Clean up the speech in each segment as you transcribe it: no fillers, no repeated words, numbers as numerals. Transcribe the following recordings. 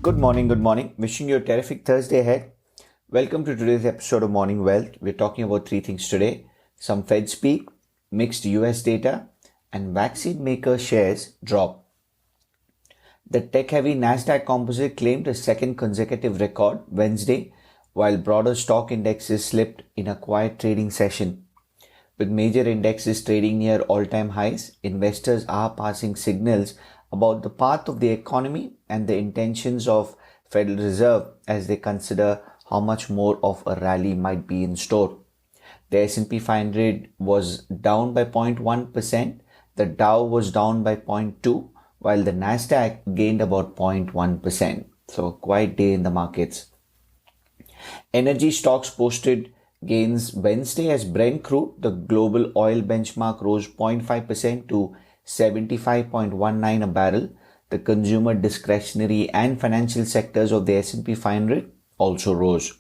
Good morning, good morning. Wishing you a terrific Thursday ahead. Welcome to today's episode of Morning Wealth. We're talking about three things today: some Fed speak, mixed US data, and vaccine maker shares drop. The tech-heavy Nasdaq Composite claimed a second consecutive record Wednesday, while broader stock indexes slipped in a quiet trading session. With major indexes trading near all-time highs, investors are passing signals about the path of the economy and the intentions of Federal Reserve as they consider how much more of a rally might be in store. The S&P 500 was down by 0.1%, the Dow was down by 0.2%, while the Nasdaq gained about 0.1%. So a quiet day in the markets. Energy stocks posted gains Wednesday as Brent crude, the global oil benchmark, rose 0.5% to 75.19 a barrel. The consumer discretionary and financial sectors of the S&P 500 also rose.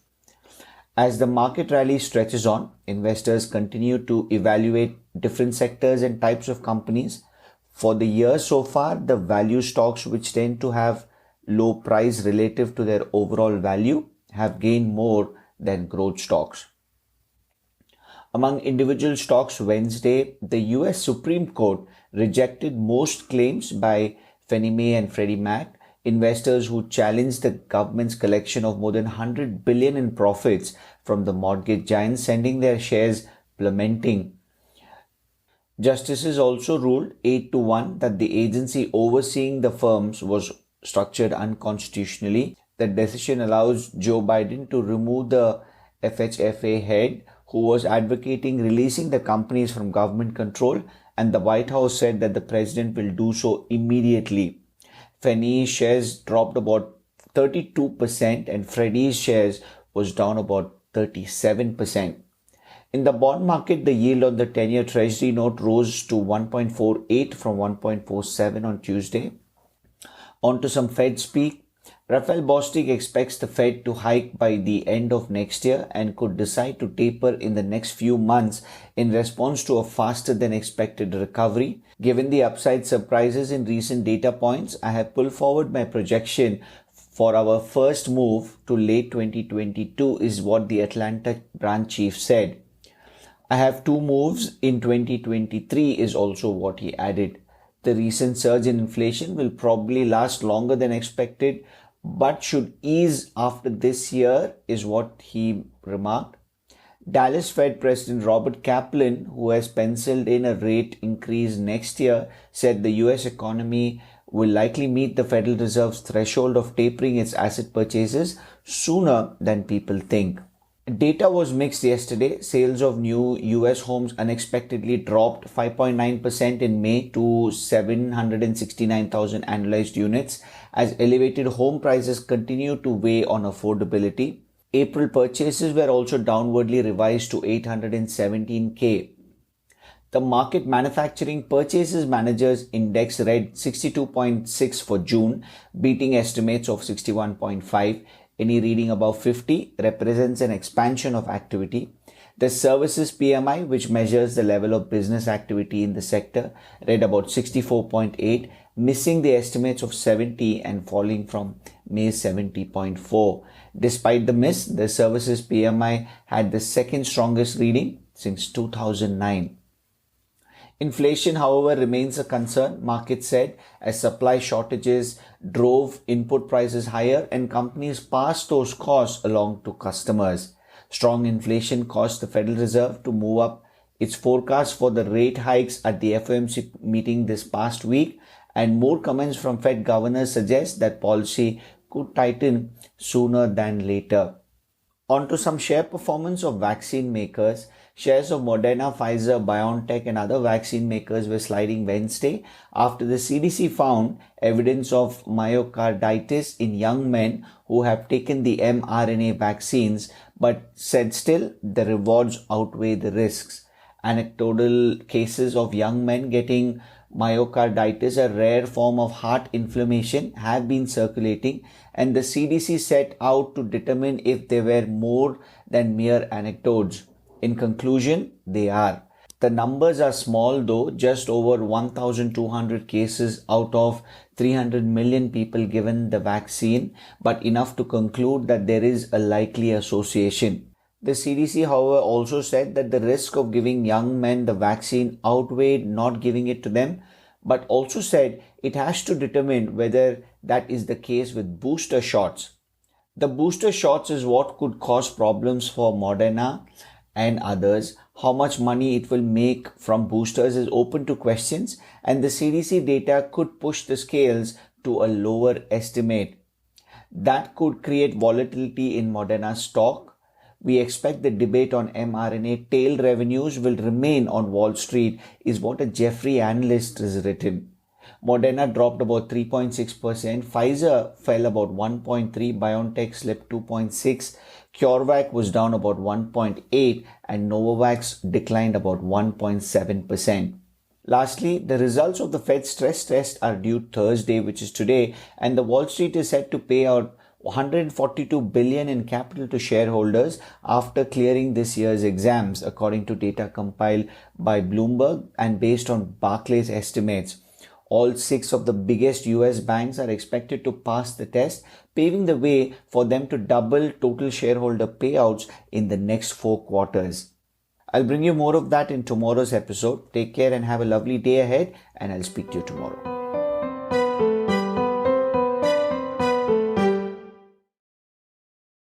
As the market rally stretches on, investors continue to evaluate different sectors and types of companies. For the year so far, the value stocks, which tend to have low price relative to their overall value, have gained more than growth stocks. Among individual stocks Wednesday, the US Supreme Court rejected most claims by Fannie Mae and Freddie Mac, investors who challenged the government's collection of more than 100 billion in profits from the mortgage giants, sending their shares plummeting. Justices also ruled 8-1 that the agency overseeing the firms was structured unconstitutionally. The decision allows Joe Biden to remove the FHFA head who was advocating releasing the companies from government control, and the White House said that the president will do so immediately. Fannie's shares dropped about 32% and Freddie's shares was down about 37%. In the bond market, the yield on the 10-year Treasury note rose to 1.48 from 1.47 on Tuesday. On to some Fed speak. Raphael Bostic expects the Fed to hike by the end of next year and could decide to taper in the next few months in response to a faster than expected recovery. Given the upside surprises in recent data points, I have pulled forward my projection for our first move to late 2022, is what the Atlanta branch chief said. I have two moves in 2023 is also what he added. The recent surge in inflation will probably last longer than expected, but should ease after this year, is what he remarked. Dallas Fed President Robert Kaplan, who has penciled in a rate increase next year, said the US economy will likely meet the Federal Reserve's threshold of tapering its asset purchases sooner than people think. Data was mixed yesterday. Sales of new US homes unexpectedly dropped 5.9% in May to 769,000 annualized units as elevated home prices continue to weigh on affordability. April purchases were also downwardly revised to 817K. The Market Manufacturing Purchases Managers Index read 62.6 for June, beating estimates of 61.5. Any reading above 50 represents an expansion of activity. The Services PMI, which measures the level of business activity in the sector, read about 64.8, missing the estimates of 70 and falling from May's 70.4. Despite the miss, the Services PMI had the second strongest reading since 2009. Inflation, however, remains a concern, markets said, as supply shortages drove input prices higher and companies passed those costs along to customers. Strong inflation caused the Federal Reserve to move up its forecast for the rate hikes at the FOMC meeting this past week, and more comments from Fed governors suggest that policy could tighten sooner than later. On to some share performance of vaccine makers. Shares of Moderna, Pfizer, BioNTech and other vaccine makers were sliding Wednesday after the CDC found evidence of myocarditis in young men who have taken the mRNA vaccines, but said still the rewards outweigh the risks. Anecdotal cases of young men getting myocarditis, a rare form of heart inflammation, have been circulating, and the CDC set out to determine if they were more than mere anecdotes. In conclusion, they are. The numbers are small though, just over 1,200 cases out of 300 million people given the vaccine, but enough to conclude that there is a likely association. The CDC, however, also said that the risk of giving young men the vaccine outweighed not giving it to them, but also said it has to determine whether that is the case with booster shots. The booster shots is what could cause problems for Moderna and others. How much money it will make from boosters is open to questions, and the CDC data could push the scales to a lower estimate. That could create volatility in Moderna's stock. We expect the debate on mRNA tail revenues will remain on Wall Street, is what a Jefferies analyst has written. Moderna dropped about 3.6%, Pfizer fell about 1.3%, BioNTech slipped 2.6%, CureVac was down about 1.8%, and Novavax declined about 1.7%. Lastly, the results of the Fed stress test are due Thursday, which is today, and the Wall Street is set to pay out 142 billion in capital to shareholders after clearing this year's exams, according to data compiled by Bloomberg and based on Barclays estimates. All 6 of the biggest US banks are expected to pass the test, paving the way for them to double total shareholder payouts in the next 4 quarters. I'll bring you more of that in tomorrow's episode. Take care and have a lovely day ahead, and I'll speak to you tomorrow.